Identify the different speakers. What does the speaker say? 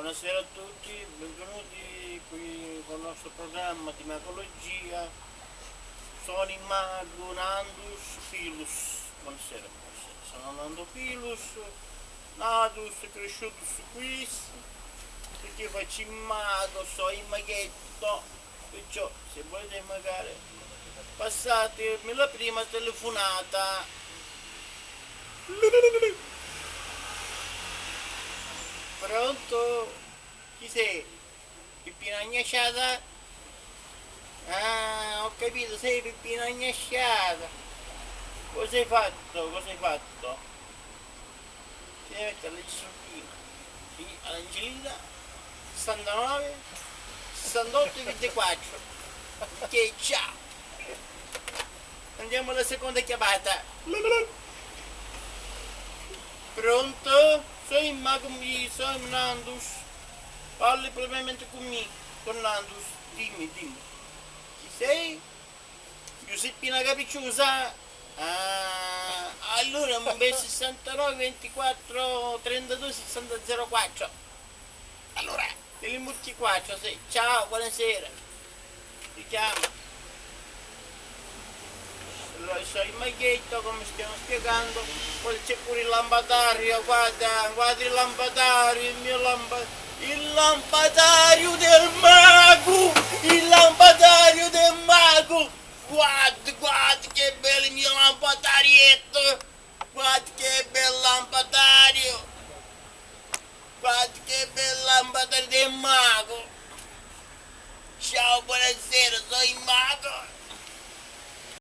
Speaker 1: Buonasera a tutti, benvenuti qui con il nostro programma di macologia. Sono il mago Nandus Pilus. Buonasera, buonasera. Sono Nando Pilus, natus, cresciutus quis, perché faccio il mago, so il maghetto. Perciò, se volete magari, passatemi la prima telefonata. Pronto? Chi sei? Pippina Gnasciata? Ah, ho capito, sei Pippina Gnasciata. Cosa hai fatto? Cosa hai fatto? Ti devi mettere la gisoppina. Sì, all'Angelina. 69, 68 e 24. Ok, ciao. Andiamo alla seconda chiamata. Pronto? Sono il mago, sono il Nandus. Parli probabilmente con me, con Nandus. Dimmi, dimmi. Chi sei? Giuseppina Capicciusa? Ah, allora un bel 69 24 32 60 04. Allora, te li mutti qua, sei. Ciao, buonasera. Ti chiamo. Allora, so il maghetto, come stiamo spiegando, poi c'è pure il lampadario, guarda, guarda il lampadario, il lampadario del mago, il lampadario del mago, guarda, guarda che bello il mio lampadario.